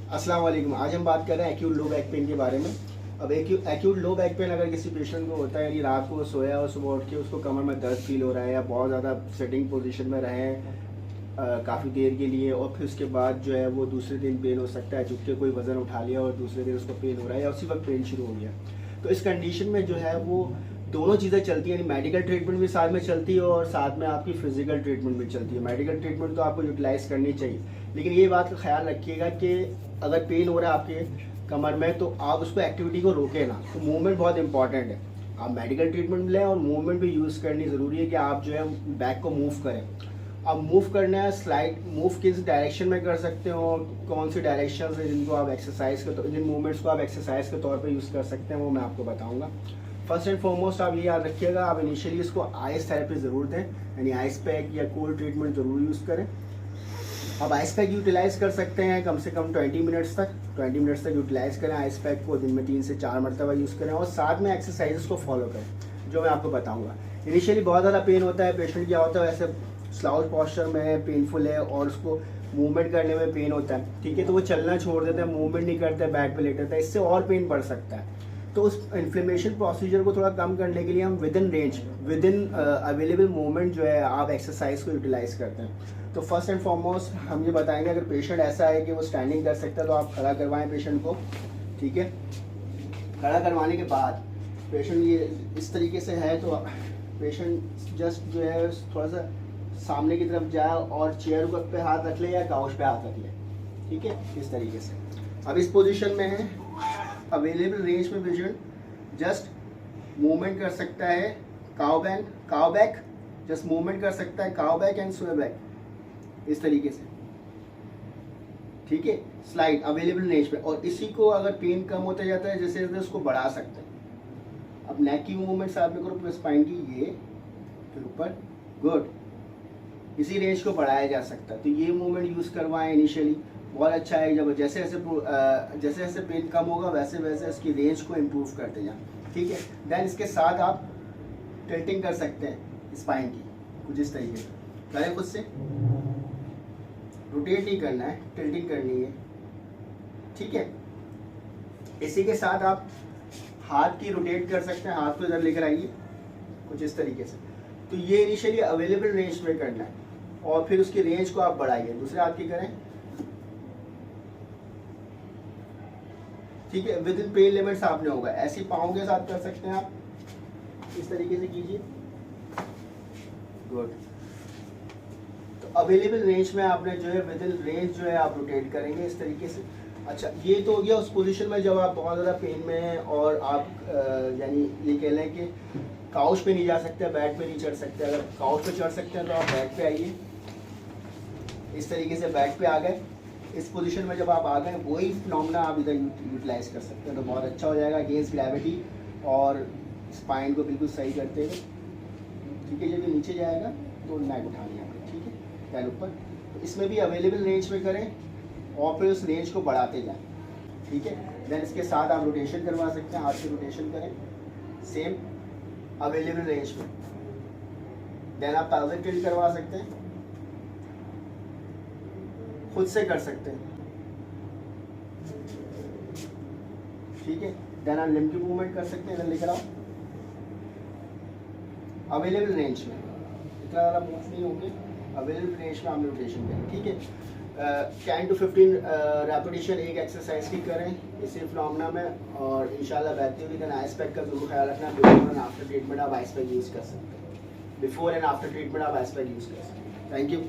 अस्सलाम वालेकुम। आज हम बात कर रहे हैं एक्यूट लो बैक पेन के बारे में। अब एक्यूट लो बैक पेन अगर किसी पेशेंट को होता है, यानी रात को सोया और सुबह उठ के उसको कमर में दर्द फील हो रहा है या बहुत ज़्यादा सिटिंग पोजीशन में रहे हैं काफ़ी देर के लिए, और फिर उसके बाद जो है वो दूसरे दिन पेन हो सकता है, झुक के कोई वज़न उठा लिया और दूसरे दिन उसको पेन हो रहा है या उसी वक्त पेन शुरू हो गया। तो इस कंडीशन में जो है वो दोनों चीज़ें चलती हैं, यानी मेडिकल ट्रीटमेंट भी साथ में चलती है और साथ में आपकी फिजिकल ट्रीटमेंट भी चलती है। मेडिकल ट्रीटमेंट तो आपको यूटिलाइज़ करनी चाहिए, लेकिन ये बात का ख्याल रखिएगा कि अगर पेन हो रहा है आपके कमर में तो आप उसको एक्टिविटी को रोकें ना। तो मूवमेंट बहुत इंपॉर्टेंट है। आप मेडिकल ट्रीटमेंट लें और मूवमेंट भी यूज़ करनी ज़रूरी है कि आप जो है बैक को मूव करें। अब मूव करना है, स्लाइड मूव किस डायरेक्शन में कर सकते हो, कौन सी डायरेक्शन है जिनको आप एक्सरसाइज के जिन मूवमेंट्स को आप एक्सरसाइज के तौर पे यूज़ कर सकते हैं वो मैं आपको बताऊंगा। फर्स्ट एंड फॉरमोस्ट आप ये याद रखिएगा, आप इनिशियली इसको आइस थेरेपी ज़रूर दें, यानी आइस पैक या कोल्ड ट्रीटमेंट ज़रूर यूज़ करें। अब आइस पैक यूटिलाइज़ कर सकते हैं कम से कम 20 मिनट्स तक यूटिलाइज़ करें आइस पैक को, दिन में 3 से 4 मरतबा यूज़ करें और साथ में एक्सरसाइजेस को फॉलो करें जो मैं आपको बताऊंगा। इनिशियली बहुत ज़्यादा पेन होता है, पेशेंट क्या होता है वैसे स्लाउच पोस्चर में है, पेनफुल है और उसको मूवमेंट करने में पेन होता है, ठीक है, तो वो चलना छोड़ देता है, मूवमेंट नहीं करता है, बेड पे लेटा रहता है, इससे और पेन बढ़ सकता है। तो उस इन्फ्लेमेशन प्रोसीजर को थोड़ा कम करने के लिए हम विद इन अवेलेबल मूवमेंट जो है आप एक्सरसाइज को यूटिलाइज करते हैं। तो फर्स्ट एंड फॉरमोस्ट हम ये बताएंगे, अगर पेशेंट ऐसा है कि वो स्टैंडिंग कर सकता है तो आप खड़ा करवाएं पेशेंट को, ठीक है। खड़ा करवाने के बाद पेशेंट ये इस तरीके से है तो पेशेंट जस्ट जो है थोड़ा सा सामने की तरफ जाए और चेयर पे हाथ रख ले या काउच पे हाथ रख ले, ठीक है, इस तरीके से। अब इस पोजीशन में है, अवेलेबल रेंज में पेशेंट जस्ट मूवमेंट कर सकता है काउ बैक, जस्ट मूवमेंट कर सकता है काउ बैक एंड स्वे बैक, इस तरीके से, ठीक है, स्लाइड अवेलेबल रेंज में। और इसी को अगर पेन कम होता जाता है जैसे जैसे उसको बढ़ा सकते हैं। अब नेक की मूवमेंट्स आप करो पूरे स्पाइन की, ये फिर ऊपर, गुड, इसी रेंज को बढ़ाया जा सकता है। तो ये मूवमेंट यूज़ करवाएं इनिशियली, बहुत अच्छा है। जब जैसे जैसे पेन कम होगा वैसे वैसे इसकी रेंज को इम्प्रूव करते जाएं, ठीक है। देन इसके साथ आप टिल्टिंग कर सकते हैं स्पाइन की, कुछ इस तरीके से करें, खुद से रोटेट नहीं करना है, टिल्टिंग करनी है, ठीक है। इसी के साथ आप हाथ की रोटेट कर सकते हैं, हाथ को इधर लेकर आइए, कुछ इस तरीके से। तो ये इनिशियली अवेलेबल रेंज में करना है और फिर उसकी रेंज को आप बढ़ाइए, दूसरे हाथ की करें, ठीक है। विद इन पेन लिमिट्स आपने होगा, ऐसी पाँव के साथ कर सकते हैं आप, इस तरीके से कीजिए, गुड। तो अवेलेबल रेंज में आपने जो है विद इन रेंज जो है आप रोटेट करेंगे इस तरीके से। अच्छा, ये तो हो गया उस पोजीशन में जब आप बहुत ज़्यादा पेन में हैं और आप यानी ये कह लें कि काउच पे नहीं जा सकते, बेड पे नहीं चढ़ सकते। अगर काउच पे चढ़ सकते हैं तो आप बेड पे आइए, इस तरीके से बेड पे आ गए। इस पोजीशन में जब आप आ गए वही फिनोमेना आप इधर यूटिलाइज कर सकते हैं, तो बहुत अच्छा हो जाएगा अगेंस्ट ग्रेविटी और स्पाइन को बिल्कुल सही करते हुए, ठीक है। जब नीचे जाएगा तो नेक उठानी है, ठीक है, पैर ऊपर। तो इसमें भी अवेलेबल रेंज में करें और फिर उस रेंज को बढ़ाते जाएं, ठीक है। देन इसके साथ आप रोटेशन करवा सकते हैं, हाथ से रोटेशन करें सेम अवेलेबल रेंज में। देन आप पेल्विक टिल्ट करवा सकते हैं, खुद से कर सकते हैं, ठीक है। देन आप लिम्ब की मूवमेंट कर सकते हैं, इधर लेकर आओ, अवेलेबल रेंज में, इतना ज़्यादा मूव नहीं होंगे, अवेलेबल रेंज में आप रोटेशन करें, ठीक है। 10 to 15 रेपिटेशन एक एक्सरसाइज की करें इसी फिनोमेना में और इंशाल्लाह बेहतर होगी। देन आइस पैक का जरूर ख्याल रखना, बिफोर एंड आफ्टर ट्रीटमेंट आप आइस पैक यूज़ कर सकते हैं, बिफोर एंड आफ्टर ट्रीटमेंट आप आइस पैक यूज़ कर सकते हैं। Thank you.